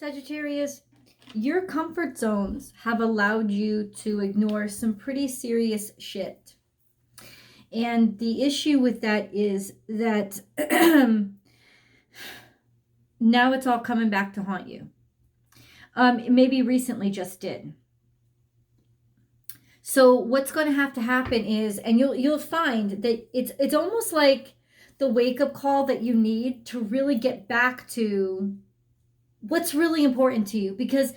Sagittarius, your comfort zones have allowed you to ignore some pretty serious shit. And the issue with that is that now it's all coming back to haunt you. Maybe recently just did. So what's going to happen is, and you'll find that it's almost like the wake-up call that you need to really get back to what's really important to you. Because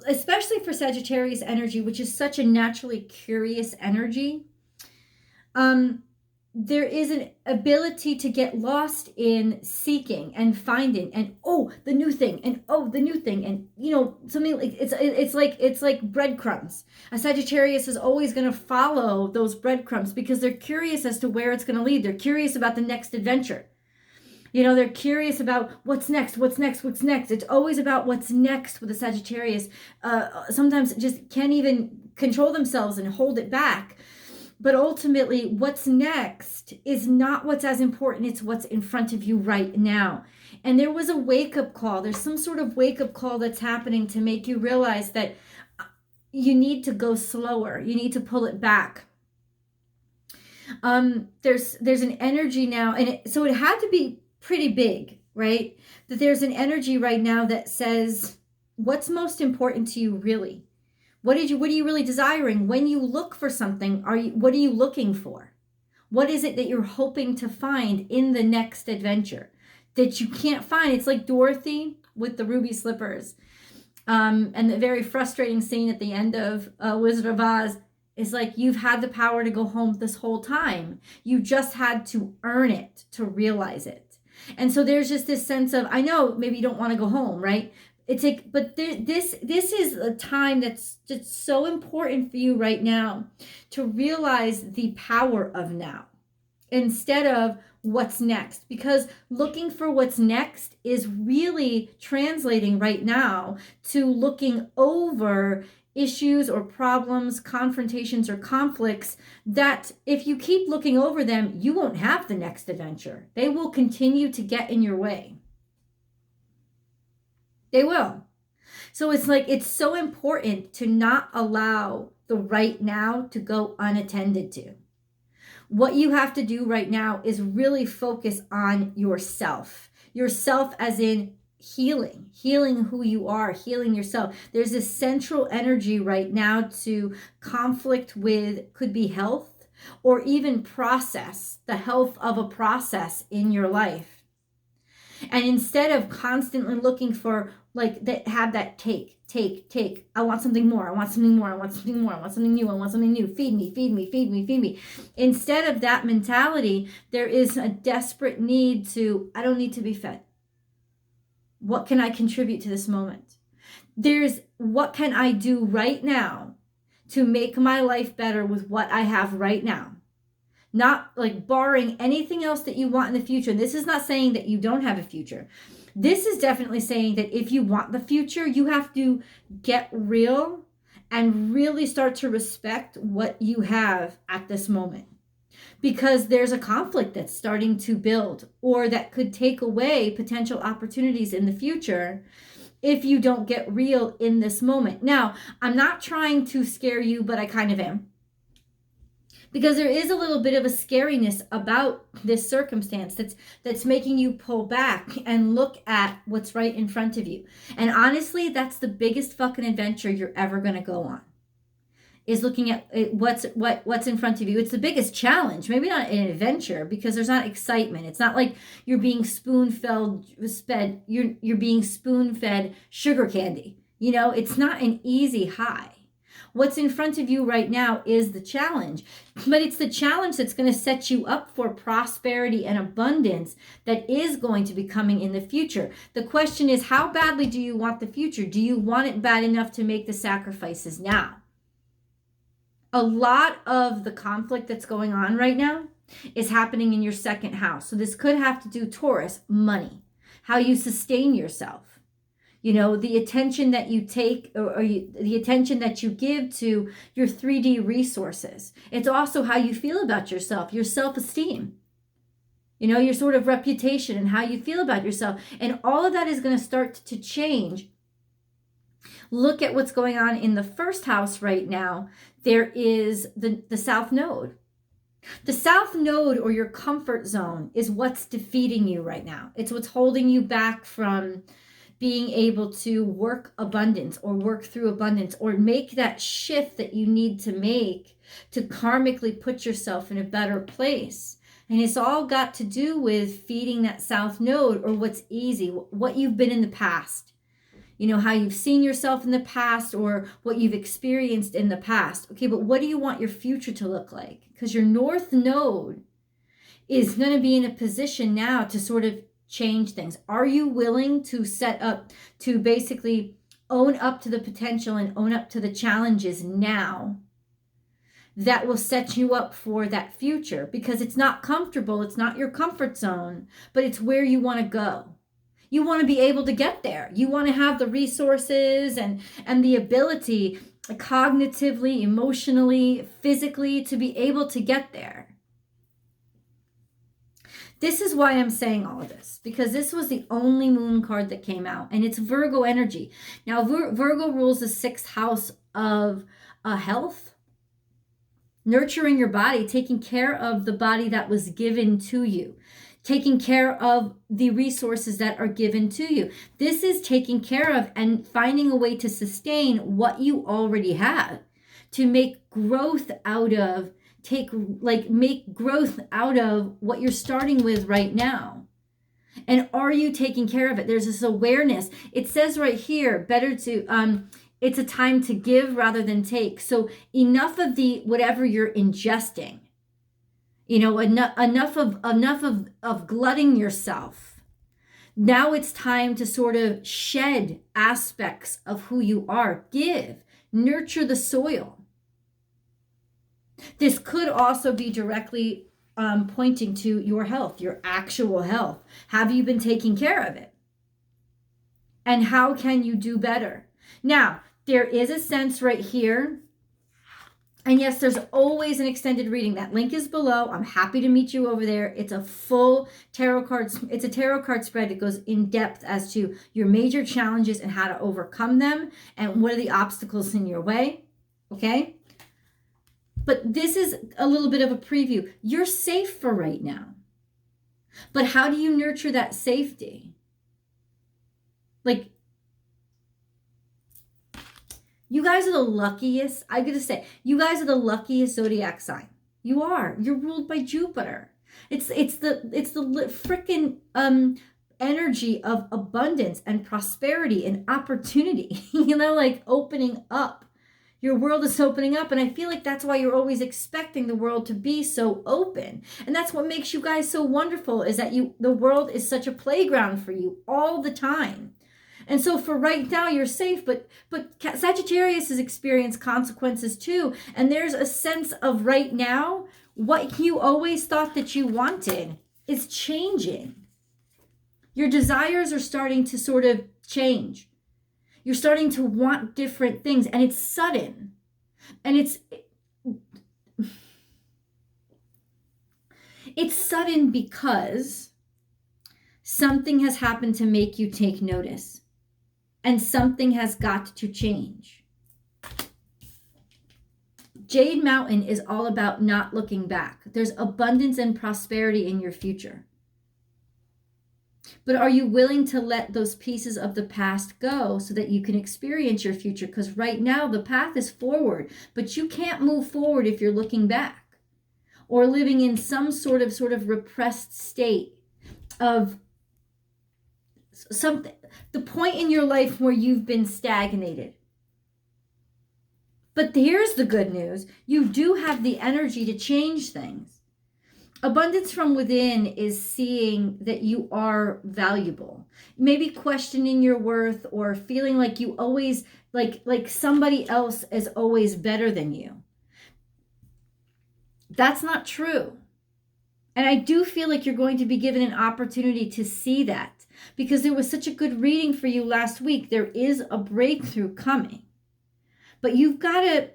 especially for Sagittarius energy, which is such a naturally curious energy, there is an ability to get lost in seeking and finding and the new thing and the new thing and something like it's like breadcrumbs. A Sagittarius is always going to follow those breadcrumbs because they're curious as to where it's going to lead. They're curious about the next adventure. They're curious about what's next. It's always about what's next with a Sagittarius. Sometimes just can't even control themselves and hold it back. But ultimately, what's next is not what's as important. It's what's in front of you right now. And there was a wake-up call. There's some sort of wake-up call that's happening to make you realize that you need to go slower. You need to pull it back. There's an energy now, and so it had to be pretty big, right? That there's an energy right now that says, what's most important to you really? What are you really desiring? When you look for something, what are you looking for? What is it that you're hoping to find in the next adventure that you can't find? It's like Dorothy with the ruby slippers. And the very frustrating scene at the end of Wizard of Oz is like, you've had the power to go home this whole time. You just had to earn it to realize it. And so there's just this sense of, I know maybe you don't want to go home, right? It's like, but this is a time that's just so important for you right now to realize the power of now instead of what's next. Because looking for what's next is really translating right now to looking over issues or problems, confrontations or conflicts that if you keep looking over them, you won't have the next adventure. They will continue to get in your way. They will. So it's like, it's so important to not allow the right now to go unattended to. What you have to do right now is really focus on yourself. Yourself as in healing who you are, healing yourself. There's this central energy right now to conflict with, could be health or even process, the health of a process in your life. And instead of constantly looking for have that take. I want something more. I want something more. I want something more. I want something new. I want something new. Feed me. Instead of that mentality, there is a desperate need to, I don't need to be fed. What can I contribute to this moment? There's what can I do right now to make my life better with what I have right now? Not like barring anything else that you want in the future. And this is not saying that you don't have a future. This is definitely saying that if you want the future, you have to get real and really start to respect what you have at this moment. Because there's a conflict that's starting to build or that could take away potential opportunities in the future if you don't get real in this moment. Now, I'm not trying to scare you, but I kind of am. Because there is a little bit of a scariness about this circumstance that's making you pull back and look at what's right in front of you. And honestly, that's the biggest fucking adventure you're ever going to go on. Is looking at what's in front of you. It's the biggest challenge. Maybe not an adventure because there's not excitement. It's not like you're being spoon-fed. You're being spoon-fed sugar candy. It's not an easy high. What's in front of you right now is the challenge, but it's the challenge that's going to set you up for prosperity and abundance that is going to be coming in the future. The question is, how badly do you want the future? Do you want it bad enough to make the sacrifices now? A lot of the conflict that's going on right now is happening in your second house. So this could have to do, Taurus, money, how you sustain yourself. The attention that you take the attention that you give to your 3D resources. It's also how you feel about yourself, your self-esteem, your sort of reputation and how you feel about yourself. And all of that is going to start to change Look at what's going on in the first house right now. There is the South Node. The South Node, or your comfort zone, is what's defeating you right now. It's what's holding you back from being able to work abundance or work through abundance or make that shift that you need to make to karmically put yourself in a better place. And it's all got to do with feeding that South Node, or what's easy, what you've been in the past. You know, how you've seen yourself in the past, or what you've experienced in the past. Okay, but what do you want your future to look like? Because your North Node is going to be in a position now to sort of change things. Are you willing to set up to basically own up to the potential and own up to the challenges now that will set you up for that future? Because it's not comfortable, it's not your comfort zone, but it's where you want to go. You want to be able to get there. You want to have the resources and the ability cognitively, emotionally, physically to be able to get there. This is why I'm saying all of this, because this was the only moon card that came out, and it's Virgo energy. Now, Virgo rules the 6th house of health, nurturing your body, taking care of the body that was given to you, taking care of the resources that are given to you. This is taking care of and finding a way to sustain what you already have, to make growth out of, make growth out of what you're starting with right now. And are you taking care of it? There's this awareness. It says right here, better to, it's a time to give rather than take. So enough of the, whatever you're ingesting, you know, enough of glutting yourself. Now it's time to sort of shed aspects of who you are. Give, nurture the soil. This could also be directly pointing to your health, your actual health. Have you been taking care of it? And how can you do better? Now, there is a sense right here. And yes, there's always an extended reading. That link is below. I'm happy to meet you over there. It's a full tarot card. It's a tarot card spread. It goes in depth as to your major challenges and how to overcome them and what are the obstacles in your way. Okay? But this is a little bit of a preview. You're safe for right now. But how do you nurture that safety? Like, you guys are the luckiest, I gotta say, you guys are the luckiest zodiac sign. You are. You're ruled by Jupiter. It's the freaking energy of abundance and prosperity and opportunity. You know, like opening up. Your world is opening up, and I feel like that's why you're always expecting the world to be so open. And that's what makes you guys so wonderful, is that the world is such a playground for you all the time. And so for right now, you're safe, but Sagittarius has experienced consequences too. And there's a sense of right now, what you always thought that you wanted is changing. Your desires are starting to sort of change. You're starting to want different things, and it's sudden. And it's sudden because something has happened to make you take notice. And something has got to change. Jade Mountain is all about not looking back. There's abundance and prosperity in your future. But are you willing to let those pieces of the past go so that you can experience your future? Because right now the path is forward, but you can't move forward if you're looking back or living in some sort of repressed state of something, the point in your life where you've been stagnated. But here's the good news. You do have the energy to change things. Abundance from within is seeing that you are valuable. Maybe questioning your worth or feeling like you always, like somebody else is always better than you. That's not true. And I do feel like you're going to be given an opportunity to see that, because there was such a good reading for you last week. There is a breakthrough coming. But you've got to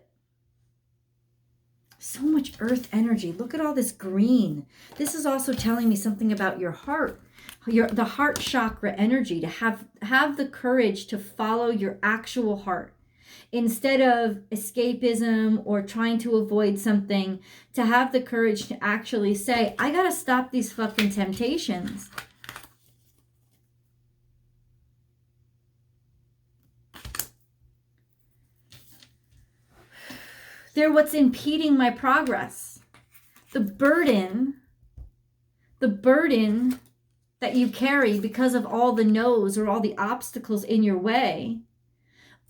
So much earth energy. Look at all this green. This is also telling me something about your heart. The heart chakra energy, to have the courage to follow your actual heart instead of escapism or trying to avoid something, to have the courage to actually say, I gotta stop these fucking temptations. They're what's impeding my progress. The burden that you carry because of all the no's or all the obstacles in your way,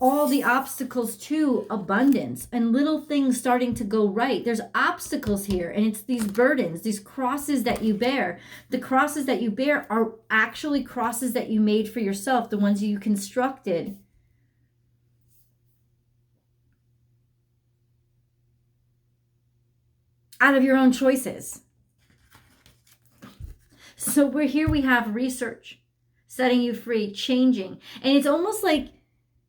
all the obstacles to abundance and little things starting to go right. There's obstacles here, and it's these burdens, these crosses that you bear. The crosses that you bear are actually crosses that you made for yourself, the ones you constructed. Out of your own choices. So we have research, setting you free, changing. And it's almost like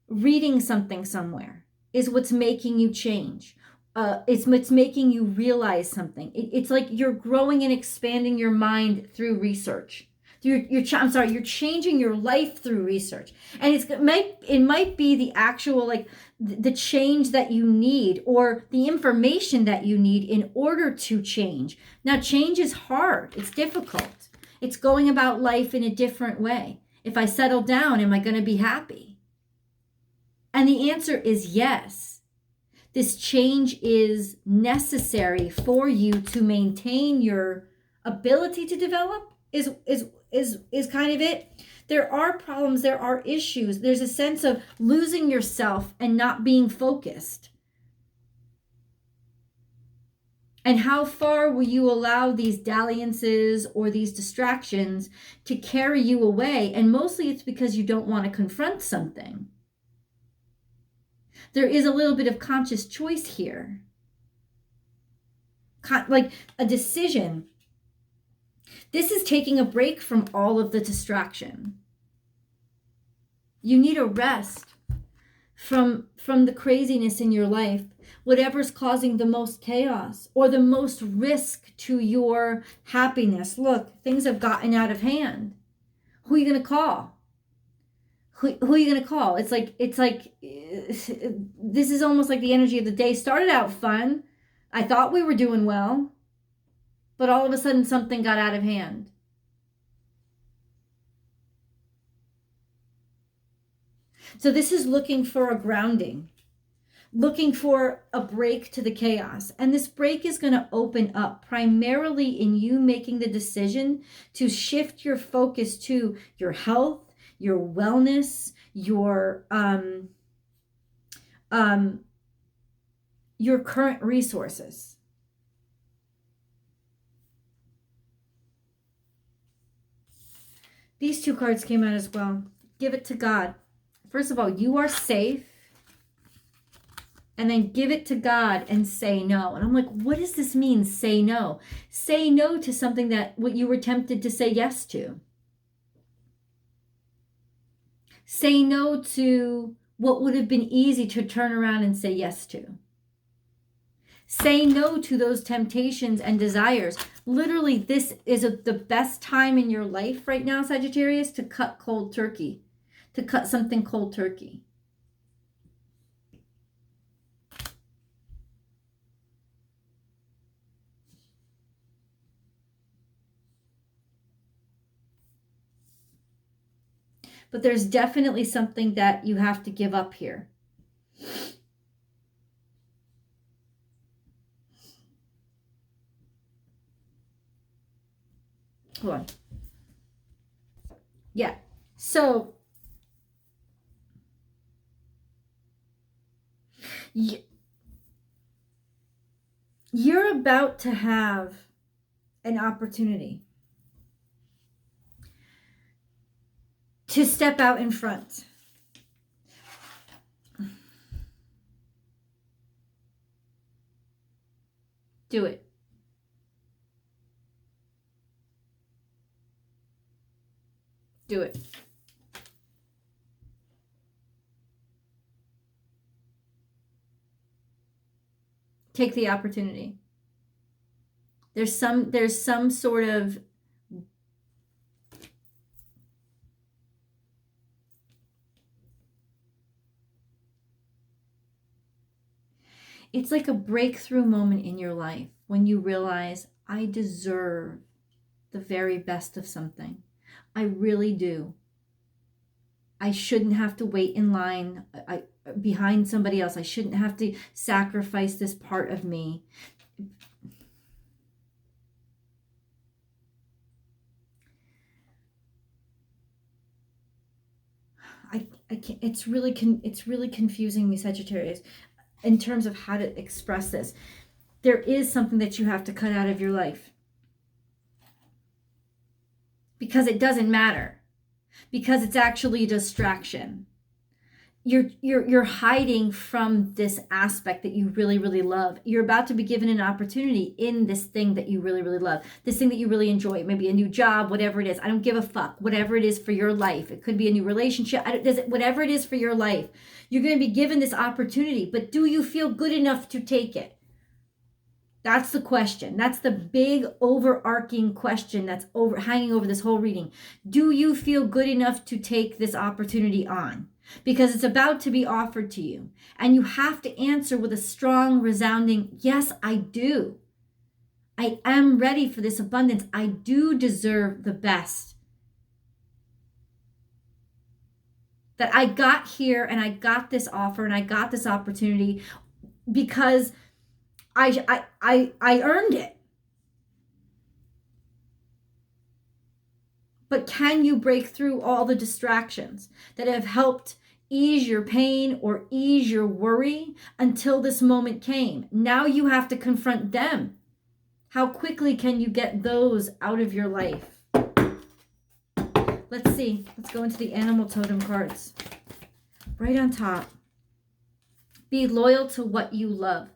reading something somewhere is what's making you change. It's what's making you realize something. It's like you're growing and expanding your mind through research. You're changing your life through research. And it might be the actual, like, the change that you need or the information that you need in order to change. Now, change is hard. It's difficult. It's going about life in a different way. If I settle down, am I going to be happy? And the answer is yes. This change is necessary for you to maintain your ability to develop is kind of it. There are problems, there are issues. There's a sense of losing yourself and not being focused. And how far will you allow these dalliances or these distractions to carry you away? And mostly it's because you don't want to confront something. There is a little bit of conscious choice here. Like a decision. This is taking a break from all of the distraction. You need a rest from the craziness in your life, whatever's causing the most chaos or the most risk to your happiness. Look, things have gotten out of hand. Who are you going to call? Who are you going to call? It's like this is almost like the energy of the day. Started out fun. I thought we were doing well, but all of a sudden something got out of hand. So this is looking for a grounding, looking for a break to the chaos. And this break is going to open up primarily in you making the decision to shift your focus to your health, your wellness, your current resources. These two cards came out as well. Give it to God. First of all, you are safe. And then give it to God and say no. And I'm like, what does this mean, say no? Say no to something that what you were tempted to say yes to. Say no to what would have been easy to turn around and say yes to. Say no to those temptations and desires. Literally, this is the best time in your life right now, Sagittarius, to cut cold turkey. To cut something cold turkey. But there's definitely something that you have to give up here. Hold on. Yeah. So you're about to have an opportunity to step out in front. Do it. Do it. Take the opportunity. There's some sort of it's like a breakthrough moment in your life when you realize, I deserve the very best of something. I really do. I shouldn't have to wait in line behind somebody else. I shouldn't have to sacrifice this part of me. I can't, it's really confusing me, Sagittarius, in terms of how to express this. There is something that you have to cut out of your life because it doesn't matter, because it's actually a distraction. You're hiding from this aspect that you really, really love. You're about to be given an opportunity in this thing that you really, really love, this thing that you really enjoy, maybe a new job, whatever it is. I don't give a fuck, whatever it is for your life. It could be a new relationship. Whatever it is for your life, you're going to be given this opportunity, but do you feel good enough to take it? That's the question. That's the big overarching question that's hanging over this whole reading. Do you feel good enough to take this opportunity on? Because it's about to be offered to you. And you have to answer with a strong, resounding, yes, I do. I am ready for this abundance. I do deserve the best. That I got here and I got this offer and I got this opportunity because I earned it. But can you break through all the distractions that have helped ease your pain or ease your worry until this moment came? Now you have to confront them. How quickly can you get those out of your life? Let's see. Let's go into the animal totem cards. Right on top. Be loyal to what you love.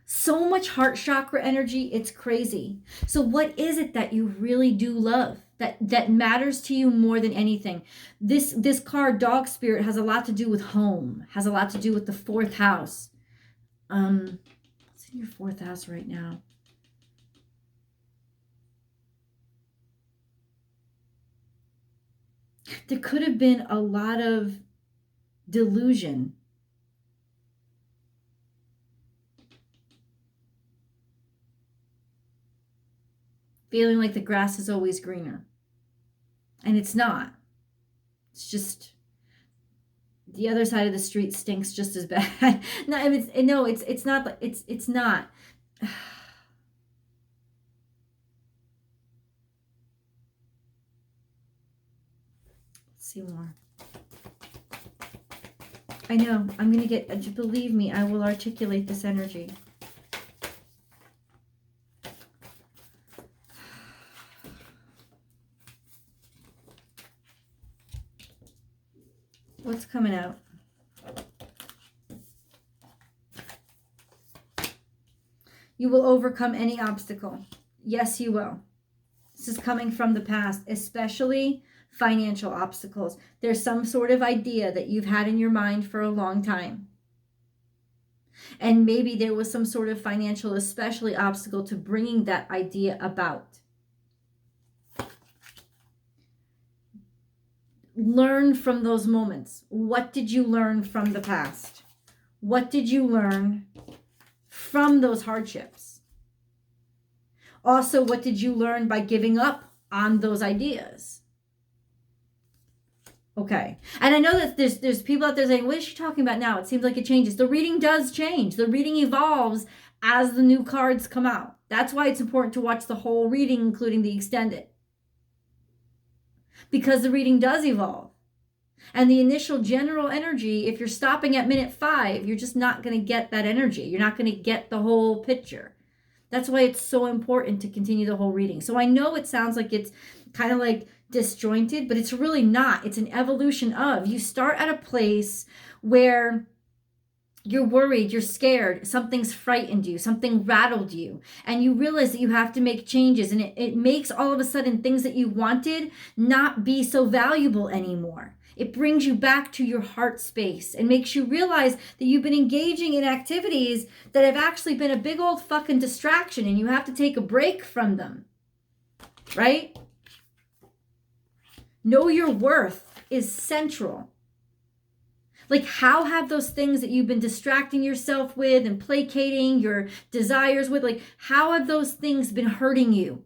So much heart chakra energy, it's crazy. So what is it that you really do love? That matters to you more than anything? This card, Dog Spirit, has a lot to do with home, has a lot to do with the fourth house. What's in your fourth house right now? There could have been a lot of delusion. Feeling like the grass is always greener. And it's not. It's just the other side of the street stinks just as bad. No, I mean, it's not. It's not. Let's see more. I know. I'm going to get, believe me, I will articulate this energy. What's coming out? You will overcome any obstacle. Yes, you will. This is coming from the past, especially financial obstacles. There's some sort of idea that you've had in your mind for a long time. And maybe there was some sort of financial, especially obstacle to bringing that idea about. Learn from those moments. What did you learn from the past? What did you learn from those hardships? Also, what did you learn by giving up on those ideas? Okay. And I know that there's people out there saying, what is she talking about now? It seems like it changes. The reading does change. The reading evolves as the new cards come out. That's why it's important to watch the whole reading, including the extended. Because the reading does evolve. And the initial general energy, if you're stopping at minute 5, you're just not going to get that energy. You're not going to get the whole picture. That's why it's so important to continue the whole reading. So I know it sounds like it's kind of like disjointed, but it's really not. It's an evolution of. You start at a place where You're worried, you're scared, something's frightened you, something rattled you, and you realize that you have to make changes, and it makes all of a sudden things that you wanted not be so valuable anymore. It brings you back to your heart space and makes you realize that you've been engaging in activities that have actually been a big old fucking distraction, and you have to take a break from them, right? Know your worth is central. Like, how have those things that you've been distracting yourself with and placating your desires with, like, how have those things been hurting you?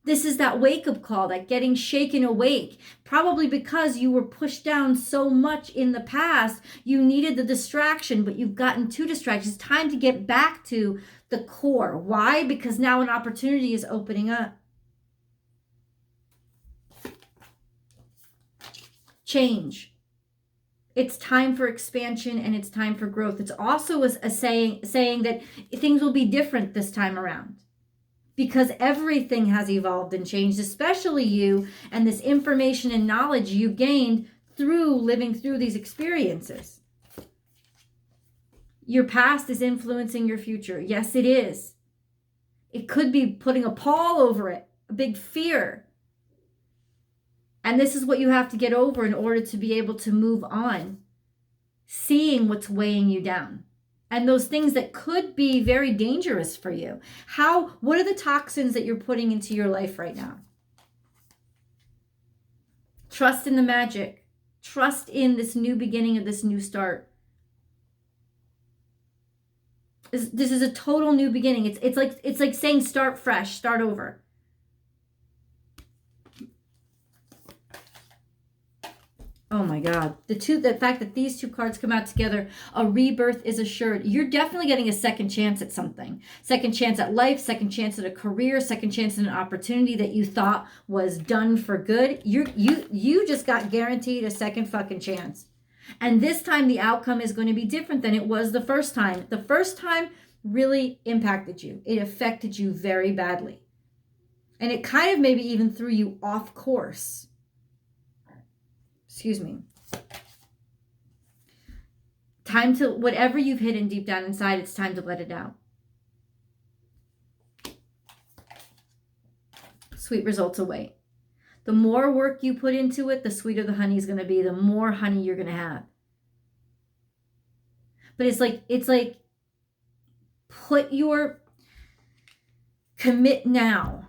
This is that wake-up call, that getting shaken awake. Probably because you were pushed down so much in the past, you needed the distraction, but you've gotten too distracted. It's time to get back to the core. Why? Because now an opportunity is opening up. Change. It's time for expansion and it's time for growth. It's also a saying that things will be different this time around because everything has evolved and changed, especially you and this information and knowledge you gained through living through these experiences. Your past is influencing your future. Yes, it is. It could be putting a pall over it, a big fear. And this is what you have to get over in order to be able to move on, seeing what's weighing you down. And those things that could be very dangerous for you. What are the toxins that you're putting into your life right now? Trust in the magic. Trust in this new beginning of this new start. This is a total new beginning. It's like saying start fresh, start over. Oh my God. The fact that these two cards come out together, a rebirth is assured. You're definitely getting a second chance at something. Second chance at life, second chance at a career, second chance at an opportunity that you thought was done for good. You just got guaranteed a second fucking chance. And this time the outcome is going to be different than it was the first time. The first time really impacted you. It affected you very badly. And it kind of maybe even threw you off course. Excuse me. Time to, whatever you've hidden deep down inside, it's time to let it out. Sweet results await. The more work you put into it, the sweeter the honey is going to be, the more honey you're going to have. But it's like commit now.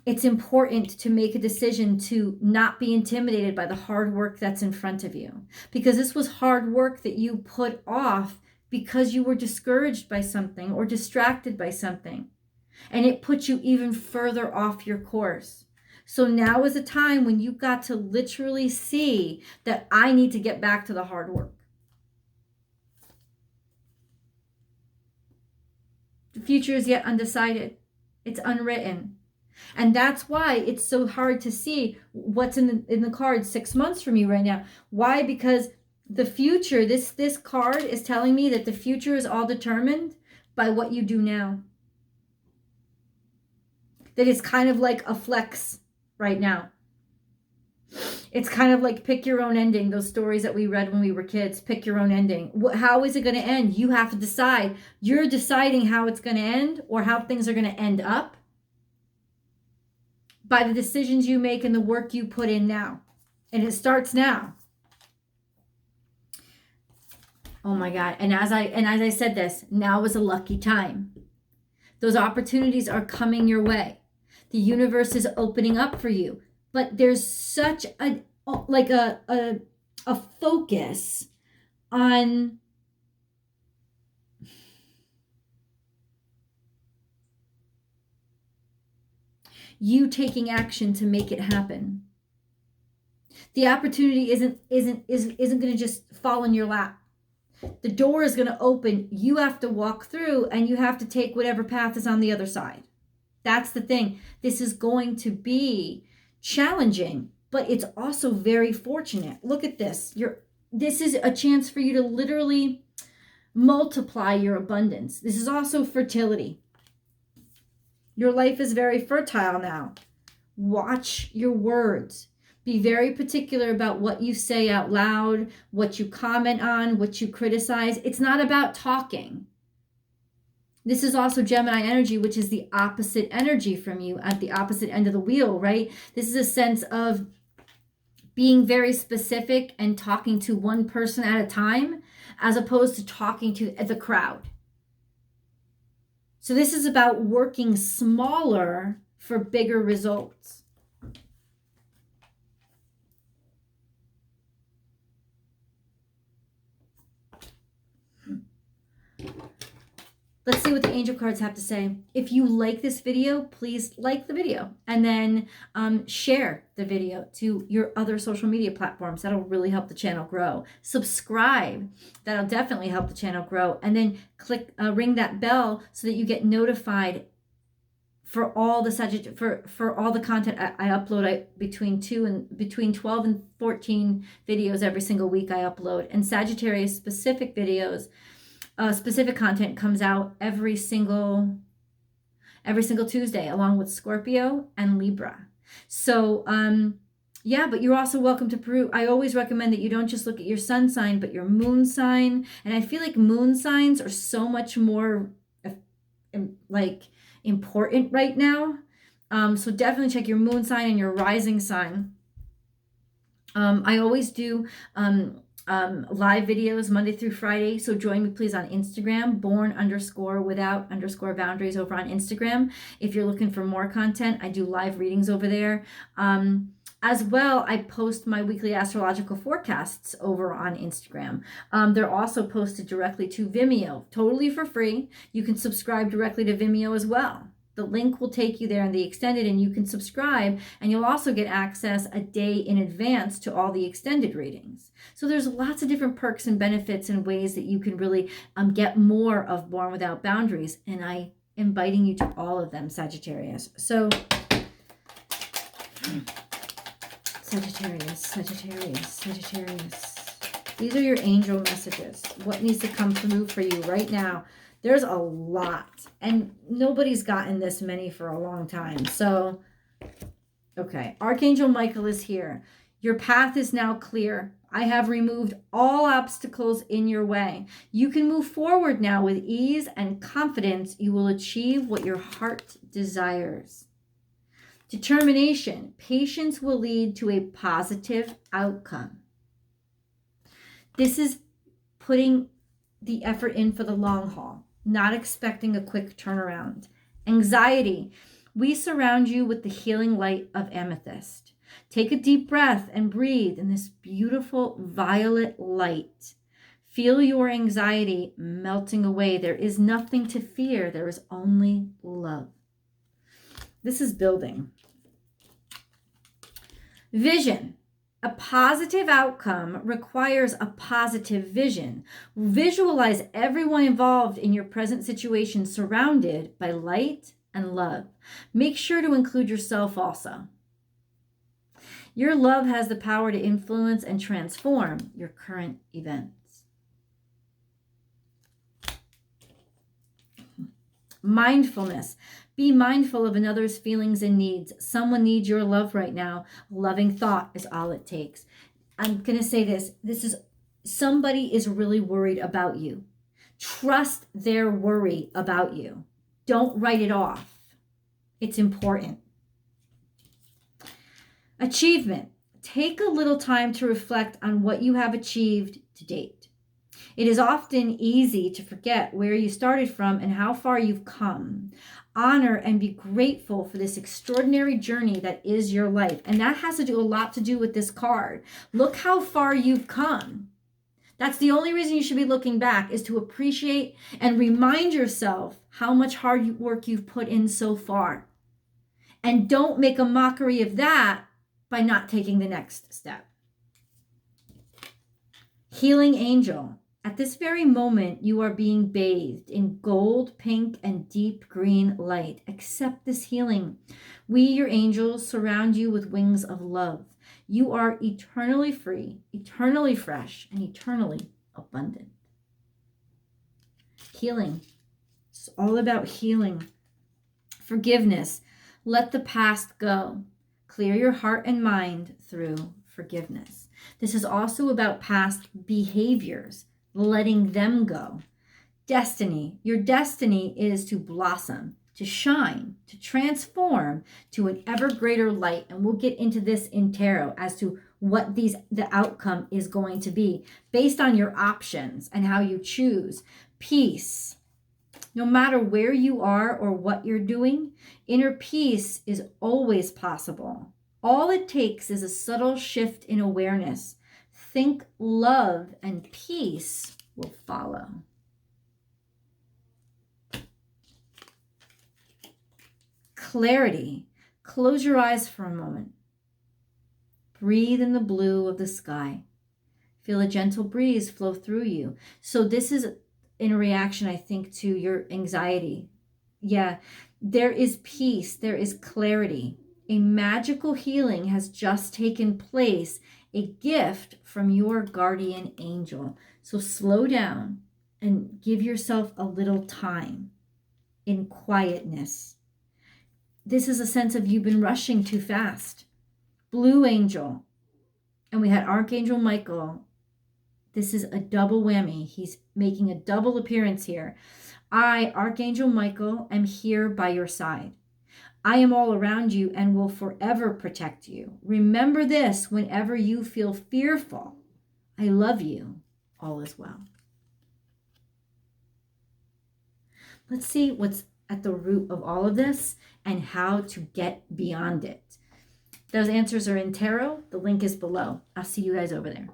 It's important to make a decision to not be intimidated by the hard work that's in front of you. Because this was hard work that you put off because you were discouraged by something or distracted by something. And it put you even further off your course. So now is a time when you've got to literally see that I need to get back to the hard work. The future is yet undecided. It's unwritten. And that's why it's so hard to see what's in the card 6 months from you right now. Why? Because the future, this card is telling me that the future is all determined by what you do now. That it's kind of like a flex right now. It's kind of like pick your own ending. Those stories that we read when we were kids, pick your own ending. How is it going to end? You have to decide. You're deciding how it's going to end or how things are going to end up by the decisions you make and the work you put in now. And it starts now. Oh my God. And as I said this, now is a lucky time. Those opportunities are coming your way. The universe is opening up for you. But there's such a focus on you taking action to make it happen. The opportunity isn't going to just fall in your lap. The door is going to open. You have to walk through and you have to take whatever path is on the other side. That's the thing. This is going to be challenging, but it's also very fortunate. Look at this. This is a chance for you to literally multiply your abundance. This is also fertility. Your life is very fertile now. Watch your words. Be very particular about what you say out loud, what you comment on, what you criticize. It's not about talking. This is also Gemini energy, which is the opposite energy from you at the opposite end of the wheel, right? This is a sense of being very specific and talking to one person at a time, as opposed to talking to the crowd. So this is about working smaller for bigger results. Let's see what the angel cards have to say. If you like this video, please like the video and then share the video to your other social media platforms. That'll really help the channel grow. Subscribe. That'll definitely help the channel grow. And then ring that bell so that you get notified for all the for all the content I upload. Between 12 and 14 videos every single week I upload, and Sagittarius specific videos. Specific content comes out every single Tuesday, along with Scorpio and Libra. So yeah, but you're also welcome to peruse. I always recommend that you don't just look at your sun sign, but your moon sign. And I feel like moon signs are so much more like important right now. So definitely check your moon sign and your rising sign. I always do live videos Monday through Friday. So join me please on Instagram, born_without_boundaries over on Instagram. If you're looking for more content, I do live readings over there. As well, I post my weekly astrological forecasts over on Instagram. They're also posted directly to Vimeo, totally for free. You can subscribe directly to Vimeo as well. The link will take you there in the extended, and you can subscribe, and you'll also get access a day in advance to all the extended readings. So there's lots of different perks and benefits and ways that you can really get more of Born Without Boundaries, and I am inviting you to all of them, Sagittarius. So Sagittarius. These are your angel messages. What needs to come through for you right now? There's a lot, and nobody's gotten this many for a long time. So, okay, Archangel Michael is here. Your path is now clear. I have removed all obstacles in your way. You can move forward now with ease and confidence. You will achieve what your heart desires. Determination. Patience will lead to a positive outcome. This is putting the effort in for the long haul, not expecting a quick turnaround. Anxiety. We surround you with the healing light of amethyst. Take a deep breath and breathe in this beautiful violet light. Feel your anxiety melting away. There is nothing to fear. There is only love. This is building. Vision. A positive outcome requires a positive vision. Visualize everyone involved in your present situation surrounded by light and love. Make sure to include yourself also. Your love has the power to influence and transform your current events. Mindfulness. Be mindful of another's feelings and needs. Someone needs your love right now. A loving thought is all it takes. I'm going to say this. Somebody is really worried about you. Trust their worry about you. Don't write it off. It's important. Achievement. Take a little time to reflect on what you have achieved to date. It is often easy to forget where you started from and how far you've come. Honor and be grateful for this extraordinary journey that is your life. And that has to do a lot to do with this card. Look how far you've come. That's the only reason you should be looking back, is to appreciate and remind yourself how much hard work you've put in so far. And don't make a mockery of that by not taking the next step. Healing angel. At this very moment, you are being bathed in gold, pink, and deep green light. Accept this healing. We, your angels, surround you with wings of love. You are eternally free, eternally fresh, and eternally abundant. Healing. It's all about healing. Forgiveness. Let the past go. Clear your heart and mind through forgiveness. This is also about past behaviors, letting them go. Destiny. Your destiny is to blossom, to shine, to transform to an ever greater light. And we'll get into this in tarot as to what the outcome is going to be based on your options and how you choose. Peace. No matter where you are or what you're doing, inner peace is always possible. All it takes is a subtle shift in awareness. Think love and peace will follow. Clarity. Close your eyes for a moment. Breathe in the blue of the sky. Feel a gentle breeze flow through you. So this is in reaction, I think, to your anxiety. Yeah, there is peace. There is clarity. A magical healing has just taken place, a gift from your guardian angel. So slow down and give yourself a little time in quietness. This is a sense of you've been rushing too fast. Blue angel. And we had Archangel Michael. This is a double whammy. He's making a double appearance here. I, Archangel Michael, am here by your side. I am all around you and will forever protect you. Remember this whenever you feel fearful. I love you. All is well. Let's see what's at the root of all of this and how to get beyond it. Those answers are in tarot. The link is below. I'll see you guys over there.